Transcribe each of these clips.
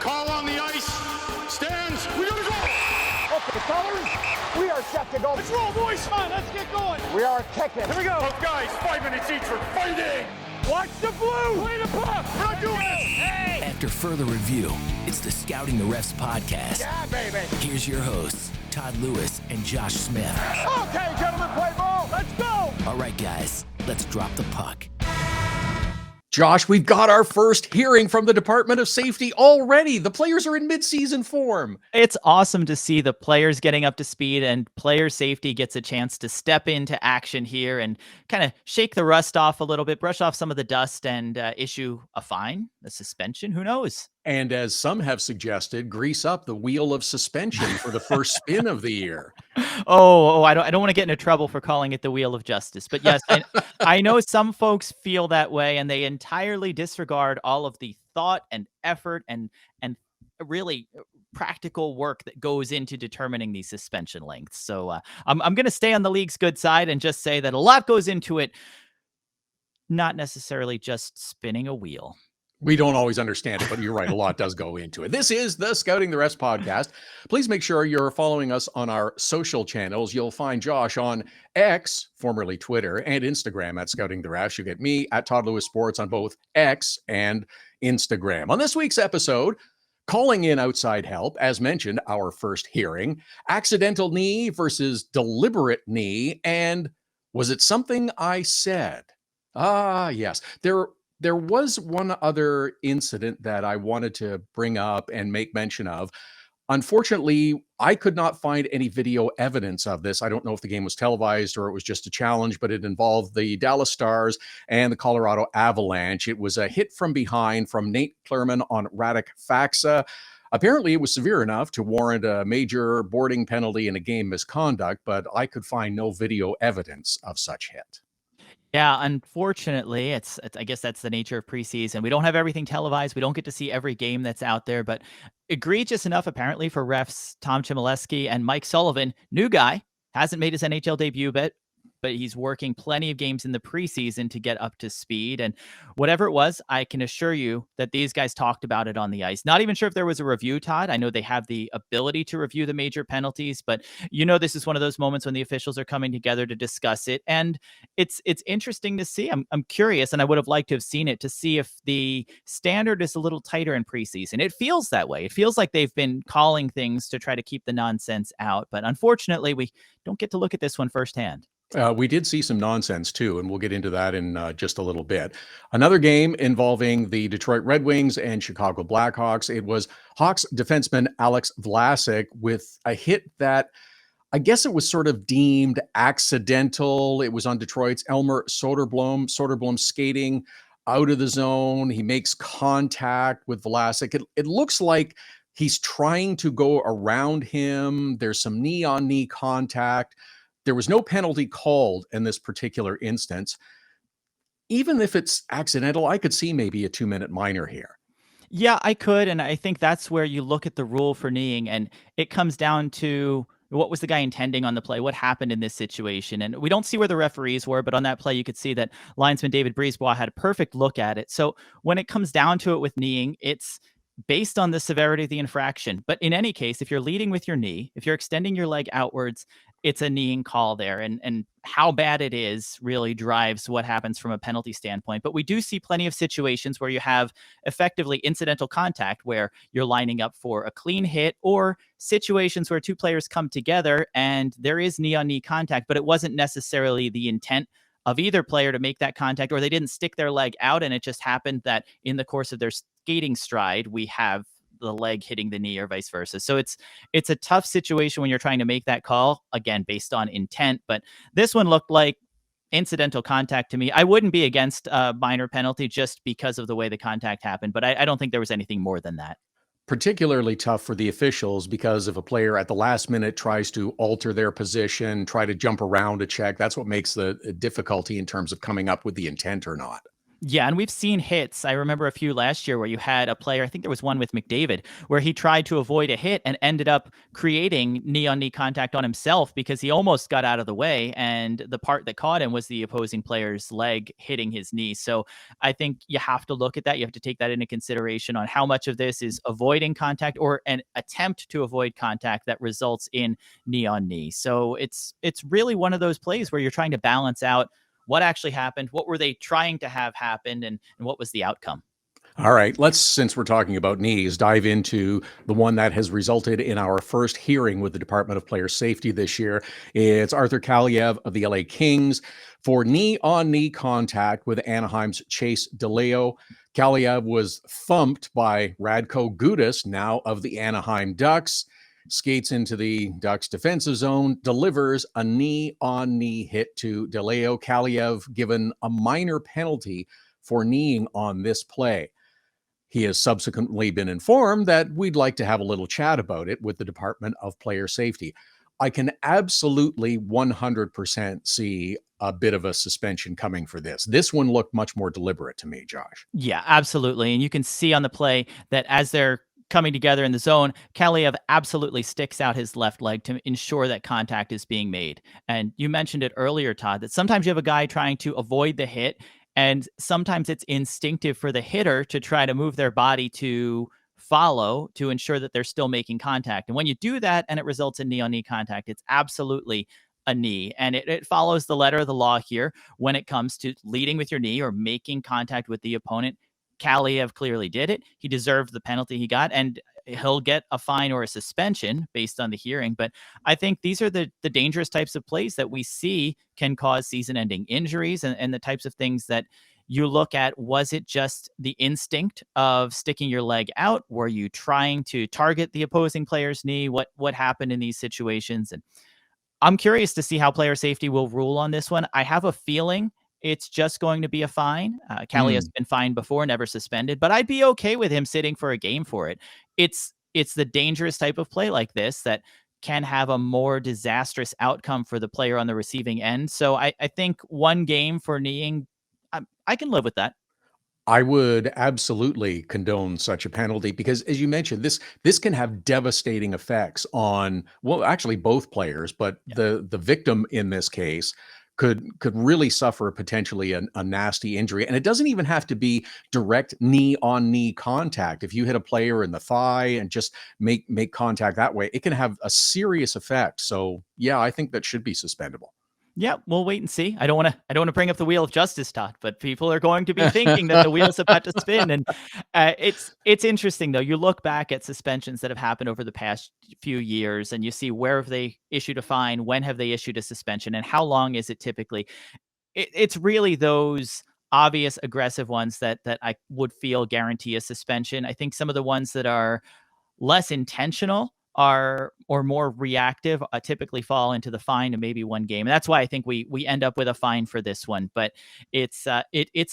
call on the ice. Stands. We gotta go. Okay, colors. We are set to go. Let's roll, boys. Come on, let's get going. We are kicking. Here we go. Both guys, 5 minutes each for fighting. Watch the blue. Play the puck. We're not doing this. Hey. After further review, it's the Scouting the Refs podcast. Yeah, baby. Here's your hosts, Todd Lewis and Josh Smith. Okay, gentlemen, play ball. Let's go. All right, guys, let's drop the puck. Josh, we've got our first hearing from the Department of Safety already. The players are in mid-season form. It's awesome to see the players getting up to speed, and player safety gets a chance to step into action here and kind of shake the rust off a little bit, brush off some of the dust, and issue a fine, a suspension, who knows? And as some have suggested, grease up the wheel of suspension for the first spin of the year. I don't want to get into trouble for calling it the wheel of justice. But yes, I know some folks feel that way, and they entirely disregard all of the thought and effort and really practical work that goes into determining these suspension lengths. So I'm going to stay on the league's good side and just say that a lot goes into it, not necessarily just spinning a wheel. We don't always understand it, but you're right. A lot does go into it. This is the Scouting the Refs podcast. Please make sure you're following us on our social channels. You'll find Josh on X, formerly Twitter, and Instagram at Scouting the Refs. You get me at Todd Lewis Sports on both X and Instagram. On this week's episode, calling in outside help, as mentioned, our first hearing, accidental knee versus deliberate knee, and was it something I said? Yes. There was one other incident that I wanted to bring up and make mention of. Unfortunately, I could not find any video evidence of this. I don't know if the game was televised or it was just a challenge, but it involved the Dallas Stars and the Colorado Avalanche. It was a hit from behind from Nate Clerman on Radek Faksa. Apparently, it was severe enough to warrant a major boarding penalty and a game misconduct, but I could find no video evidence of such hit. Yeah, unfortunately, it's I guess that's the nature of preseason. We don't have everything televised. We don't get to see every game that's out there, but egregious enough apparently for refs Tom Chmielewski and Mike Sullivan. New guy, hasn't made his NHL debut but he's working plenty of games in the preseason to get up to speed. And whatever it was, I can assure you that these guys talked about it on the ice. Not even sure if there was a review, Todd. I know they have the ability to review the major penalties, but this is one of those moments when the officials are coming together to discuss it. And it's interesting to see. I'm curious, and I would have liked to have seen it to see if the standard is a little tighter in preseason. It feels that way. It feels like they've been calling things to try to keep the nonsense out. But unfortunately, we don't get to look at this one firsthand. We did see some nonsense too, and we'll get into that in just a little bit. Another game involving the Detroit Red Wings and Chicago Blackhawks. It was Hawks defenseman Alex Vlasic with a hit that I guess it was sort of deemed accidental. It was on Detroit's Elmer Soderblom. Soderblom skating out of the zone. He makes contact with Vlasic. It looks like he's trying to go around him. There's some knee-on-knee contact. There was no penalty called in this particular instance. Even if it's accidental, I could see maybe a 2-minute minor here. Yeah, I could. And I think that's where you look at the rule for kneeing, and it comes down to what was the guy intending on the play? What happened in this situation? And we don't see where the referees were, but on that play, you could see that linesman David Brisebois had a perfect look at it. So when it comes down to it with kneeing, it's based on the severity of the infraction. But in any case, if you're leading with your knee, if you're extending your leg outwards, it's a kneeing call there. And how bad it is really drives what happens from a penalty standpoint. But we do see plenty of situations where you have effectively incidental contact, where you're lining up for a clean hit, or situations where two players come together and there is knee-on-knee contact, but it wasn't necessarily the intent of either player to make that contact, or they didn't stick their leg out, and it just happened that in the course of their skating stride, we have the leg hitting the knee or vice versa. So it's a tough situation when you're trying to make that call, again, based on intent. But this one looked like incidental contact to me. I wouldn't be against a minor penalty just because of the way the contact happened, but I don't think there was anything more than that. Particularly tough for the officials, because if a player at the last minute tries to alter their position, try to jump around a check, that's what makes the difficulty in terms of coming up with the intent or not. Yeah, and we've seen hits. I remember a few last year where you had a player, I think there was one with McDavid, where he tried to avoid a hit and ended up creating knee-on-knee contact on himself because he almost got out of the way, and the part that caught him was the opposing player's leg hitting his knee. So I think you have to look at that. You have to take that into consideration on how much of this is avoiding contact or an attempt to avoid contact that results in knee-on-knee. So it's really one of those plays where you're trying to balance out what actually happened, what were they trying to have happen, and what was the outcome. All right, let's, since we're talking about knees, dive into the one that has resulted in our first hearing with the Department of Player Safety this year. It's Arthur Kaliyev of the LA Kings for knee-on-knee contact with Anaheim's Chase DeLeo. Kaliyev was thumped by Radko Gudas, now of the Anaheim Ducks, skates into the Ducks defensive zone, delivers a knee-on-knee hit to DeLeo. Kaliyev given a minor penalty for kneeing on this play. He has subsequently been informed that we'd like to have a little chat about it with the Department of Player Safety. I can absolutely 100% see a bit of a suspension coming for this. This one looked much more deliberate to me, Josh. Yeah, absolutely. And you can see on the play that as they're coming together in the zone, Kaliyev absolutely sticks out his left leg to ensure that contact is being made. And you mentioned it earlier, Todd, that sometimes you have a guy trying to avoid the hit, and sometimes it's instinctive for the hitter to try to move their body to follow to ensure that they're still making contact. And when you do that and it results in knee-on-knee contact, it's absolutely a knee. And it follows the letter of the law here when it comes to leading with your knee or making contact with the opponent. Kaliyev clearly did it. He deserved the penalty he got, and he'll get a fine or a suspension based on the hearing. But I think these are the dangerous types of plays that we see can cause season-ending injuries, and the types of things that you look at. Was it just the instinct of sticking your leg out? Were you trying to target the opposing player's knee? What happened in these situations? And I'm curious to see how player safety will rule on this one. I have a feeling it's just going to be a fine. Kaliyev's been fined before, never suspended, but I'd be okay with him sitting for a game for it. It's the dangerous type of play like this that can have a more disastrous outcome for the player on the receiving end. So I think one game for kneeing, I can live with that. I would absolutely condone such a penalty because, as you mentioned, this can have devastating effects on, well, actually both players, but the victim in this case could really suffer potentially a nasty injury. And it doesn't even have to be direct knee-on-knee contact. If you hit a player in the thigh and just make contact that way, it can have a serious effect. So yeah, I think that should be suspendable. Yeah, we'll wait and see. I don't want to bring up the wheel of justice, Todd, but people are going to be thinking that the wheel's about to spin. And it's interesting, though. You look back at suspensions that have happened over the past few years, and you see where have they issued a fine, when have they issued a suspension, and how long is it typically? It's really those obvious aggressive ones that I would feel guarantee a suspension. I think some of the ones that are less intentional or more reactive typically fall into the fine and maybe one game. And that's why I think we end up with a fine for this one. But it's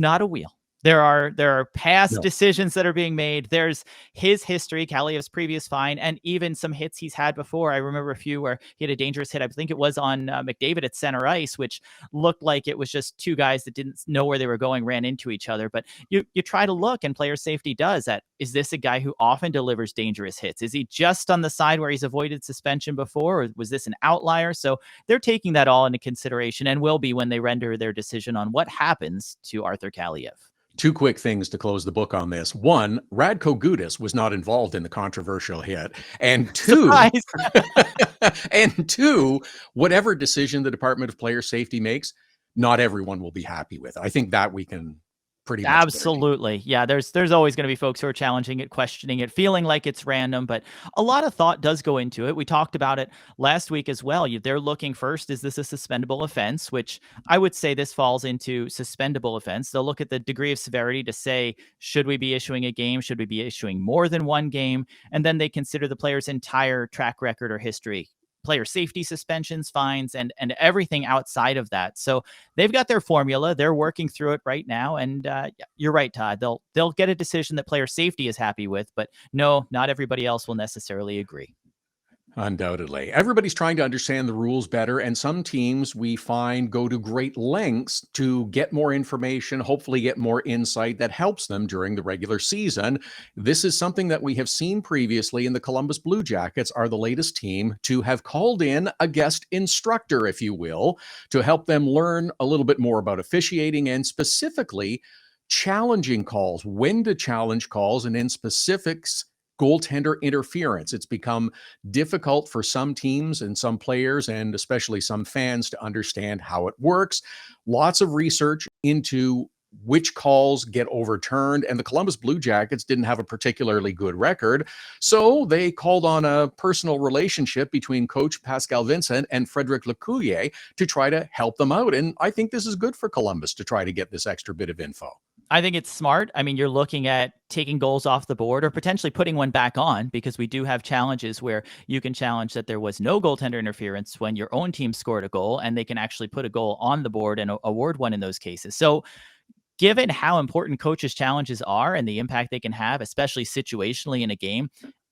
not a wheel. There are past decisions that are being made. There's his history, Kaliyev's previous fine, and even some hits he's had before. I remember a few where he had a dangerous hit. I think it was on McDavid at center ice, which looked like it was just two guys that didn't know where they were going, ran into each other. But you try to look, and player safety does that. Is this a guy who often delivers dangerous hits? Is he just on the side where he's avoided suspension before, or was this an outlier? So they're taking that all into consideration, and will be when they render their decision on what happens to Arthur Kaliyev. Two quick things to close the book on this. One, Radko Gudas was not involved in the controversial hit. And two, whatever decision the Department of Player Safety makes, not everyone will be happy with. I think that we can pretty much absolutely. Yeah, there's always going to be folks who are challenging it, questioning it, feeling like it's random, but a lot of thought does go into it. We talked about it last week as well. They're looking first, is this a suspendable offense, which I would say this falls into suspendable offense. They'll look at the degree of severity to say, should we be issuing a game? Should we be issuing more than one game? And then they consider the player's entire track record or history, player safety, suspensions, fines, and everything outside of that. So they've got their formula. They're working through it right now. And you're right, Todd. They'll get a decision that player safety is happy with, but no, not everybody else will necessarily agree. Undoubtedly. Everybody's trying to understand the rules better, and some teams we find go to great lengths to get more information, hopefully get more insight that helps them during the regular season. This is something that we have seen previously, and the Columbus Blue Jackets are the latest team to have called in a guest instructor, if you will, to help them learn a little bit more about officiating and specifically challenging calls, when to challenge calls, and in specifics, goaltender interference. It's become difficult for some teams and some players, and especially some fans, to understand how it works. Lots of research into which calls get overturned, and the Columbus Blue Jackets didn't have a particularly good record. So they called on a personal relationship between coach Pascal Vincent and Frederick L'Ecuyer to try to help them out. And I think this is good for Columbus to try to get this extra bit of info. I think it's smart. I mean, you're looking at taking goals off the board or potentially putting one back on, because we do have challenges where you can challenge that there was no goaltender interference when your own team scored a goal, and they can actually put a goal on the board and award one in those cases. So given how important coaches' challenges are and the impact they can have, especially situationally in a game,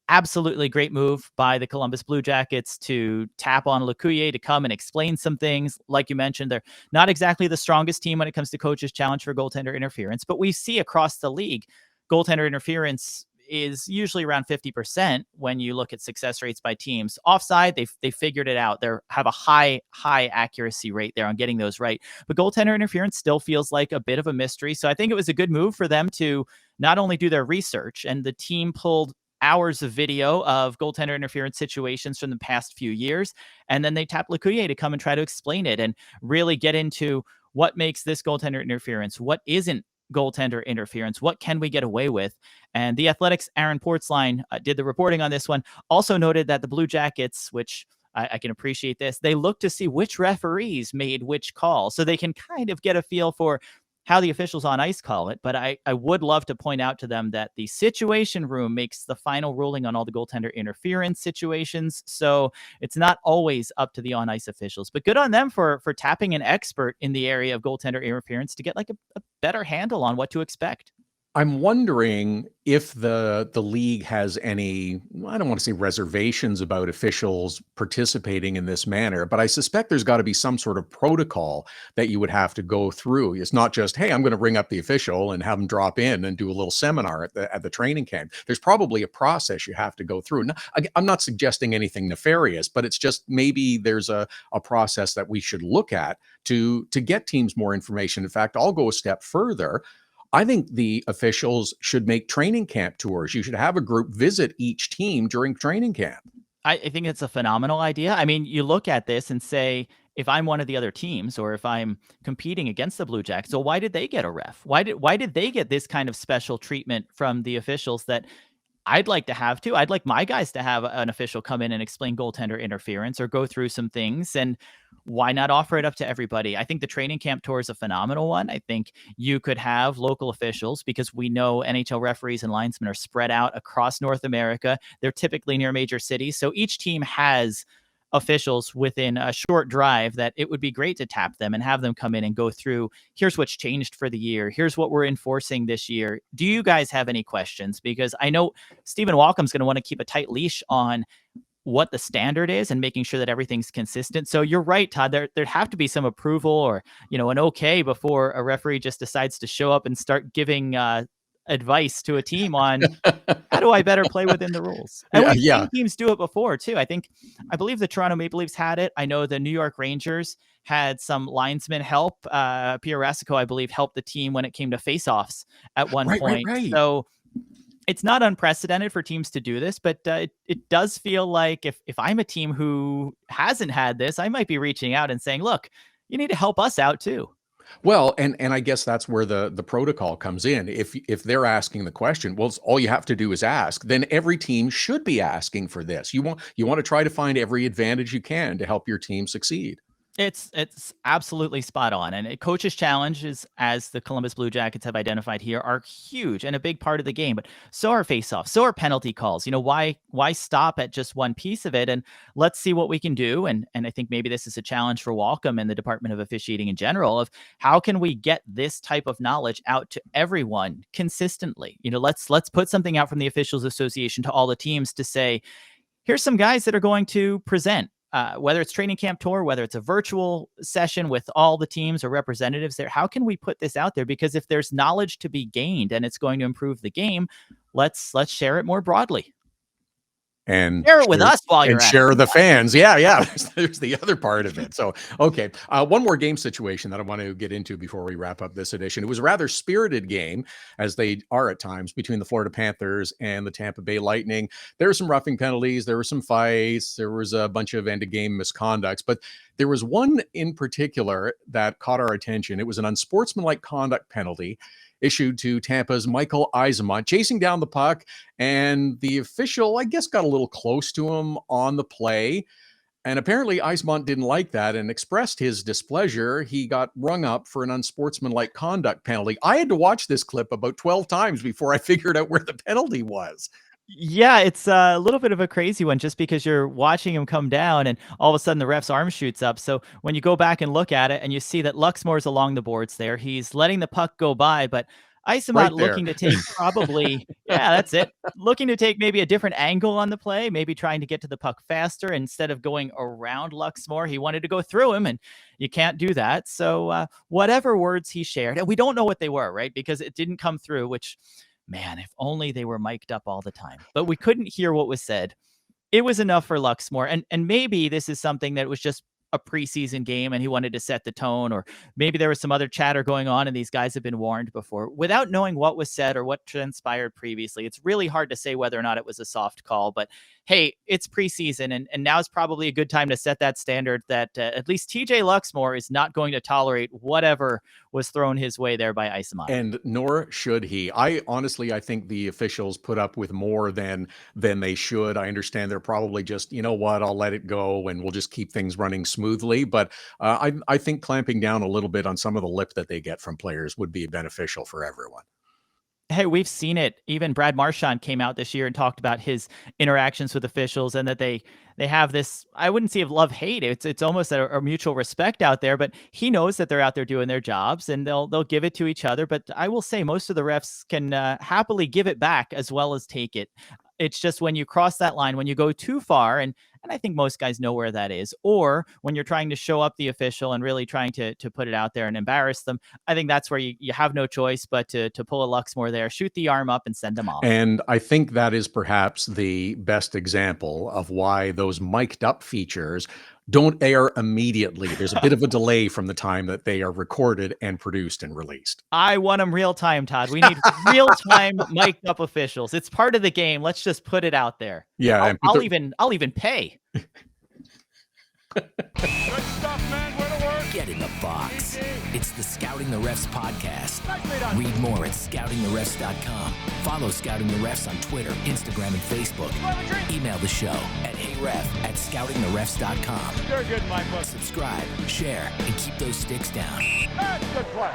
absolutely great move by the Columbus Blue Jackets to tap on L'Ecuyer to come and explain some things. Like you mentioned, they're not exactly the strongest team when it comes to coaches' challenge for goaltender interference, but we see across the league, goaltender interference is usually around 50% when you look at success rates by teams. Offside, they figured it out. They have a high accuracy rate there on getting those right. But goaltender interference still feels like a bit of a mystery. So I think it was a good move for them to not only do their research, and the team pulled hours of video of goaltender interference situations from the past few years, and then they tapped L'Ecuyer to come and try to explain it and really get into what makes this goaltender interference, what isn't goaltender interference, what can we get away with. And the Athletics' Aaron Portzline did the reporting on this one, also noted that the Blue Jackets, which I can appreciate this, they look to see which referees made which call, so they can kind of get a feel for how the officials on ice call it. But I would love to point out to them that the situation room makes the final ruling on all the goaltender interference situations. So it's not always up to the on ice officials, but good on them for tapping an expert in the area of goaltender interference to get like a better handle on what to expect. I'm wondering if the league has any, I don't want to say reservations about officials participating in this manner, but I suspect there's got to be some sort of protocol that you would have to go through. It's not just, hey, I'm going to bring up the official and have them drop in and do a little seminar at the training camp. There's probably a process you have to go through. Now, I'm not suggesting anything nefarious, but it's just maybe there's a process that we should look at to get teams more information. In fact, I'll go a step further. I think the officials should make training camp tours. You should have a group visit each team during training camp. I think it's a phenomenal idea. I mean, you look at this and say, if I'm one of the other teams, or if I'm competing against the Blue Jackets, so why did they get a ref? Why did they get this kind of special treatment from the officials that I'd like to have too? I'd like my guys to have an official come in and explain goaltender interference or go through some things. And why not offer it up to everybody? I think the training camp tour is a phenomenal one. I think you could have local officials, because we know NHL referees and linesmen are spread out across North America. They're typically near major cities. So each team has officials within a short drive that it would be great to tap them and have them come in and go through, here's what's changed for the year. Here's what we're enforcing this year. Do you guys have any questions? Because I know Stephen Walkom's going to want to keep a tight leash on what the standard is and making sure that everything's consistent. So you're right, Todd, there'd have to be some approval or, an okay before a referee just decides to show up and start giving advice to a team on how do I better play within the rules. And we've seen teams do it before too. I believe the Toronto Maple Leafs had it. I know the New York Rangers had some linesmen help. Pierre Rasico, I believe, helped the team when it came to faceoffs at one point. Right. So it's not unprecedented for teams to do this, but it does feel like if I'm a team who hasn't had this, I might be reaching out and saying, look, you need to help us out too. Well, and I guess that's where the protocol comes in. If they're asking the question, well, all you have to do is ask. Then every team should be asking for this. You want to try to find every advantage you can to help your team succeed. It's absolutely spot on. And a coach's challenges, as the Columbus Blue Jackets have identified here, are huge and a big part of the game. But so are faceoffs, so are penalty calls. Why stop at just one piece of it? And let's see what we can do. And I think maybe this is a challenge for Walkom and the Department of Officiating in general of how can we get this type of knowledge out to everyone consistently? Let's put something out from the Officials Association to all the teams to say, here's some guys that are going to present. Whether it's training camp tour, whether it's a virtual session with all the teams or representatives there, how can we put this out there? Because if there's knowledge to be gained and it's going to improve the game, let's share it more broadly. And share it with us while you're at share it. the fans. Yeah. There's the other part of it. So, okay. One more game situation that I want to get into before we wrap up this edition. It was a rather spirited game, as they are at times, between the Florida Panthers and the Tampa Bay Lightning. There were some roughing penalties. There were some fights. There was a bunch of end of game misconducts, but there was one in particular that caught our attention. It was an unsportsmanlike conduct penalty issued to Tampa's Mikey Eyssimont, chasing down the puck, and the official, I guess, got a little close to him on the play. And apparently Eyssimont didn't like that and expressed his displeasure. He got rung up for an unsportsmanlike conduct penalty. I had to watch this clip about 12 times before I figured out where the penalty was. Yeah, it's a little bit of a crazy one just because you're watching him come down and all of a sudden the ref's arm shoots up. So when you go back and look at it and you see that Luxmore's along the boards there, he's letting the puck go by, but Eyssimont looking to take probably, that's it. Looking to take maybe a different angle on the play, maybe trying to get to the puck faster instead of going around Luxmore. He wanted to go through him, and you can't do that. So whatever words he shared, and we don't know what they were, right? Because it didn't come through, which, man, if only they were mic'd up all the time. But we couldn't hear what was said. It was enough for Luxmore. And maybe this is something that was just a preseason game and he wanted to set the tone, or maybe there was some other chatter going on and these guys have been warned before. Without knowing what was said or what transpired previously, it's really hard to say whether or not it was a soft call. But hey, it's preseason, and now is probably a good time to set that standard that at least TJ Luxmore is not going to tolerate whatever was thrown his way there by Eyssimont. And nor should he. I think the officials put up with more than they should. I understand they're probably just, you know what, I'll let it go and we'll just keep things running smoothly. But I think clamping down a little bit on some of the lip that they get from players would be beneficial for everyone. Hey, we've seen it. Even Brad Marchand came out this year and talked about his interactions with officials and that they have this, I wouldn't say love-hate. It's almost a mutual respect out there, but he knows that they're out there doing their jobs and they'll give it to each other. But I will say most of the refs can happily give it back as well as take it. It's just when you cross that line, when you go too far, and I think most guys know where that is, or when you're trying to show up the official and really trying to put it out there and embarrass them, I think that's where you have no choice but to pull a Luxmore there, shoot the arm up and send them off. And I think that is perhaps the best example of why those mic'd up features don't air immediately. There's a bit of a delay from the time that they are recorded and produced and released. I want them real time, Todd. We need real time mic'd up officials. It's part of the game. Let's just put it out there. Yeah, I'll even pay. Good stuff, man. Where to work? Get in the box. It's the Scouting the Refs podcast. Read more at scoutingtherefs.com. Follow Scouting the Refs on Twitter, Instagram, and Facebook. Email the show at heyref@scoutingtherefs.com. You're good, Michael. Subscribe, share, and keep those sticks down. That's good play.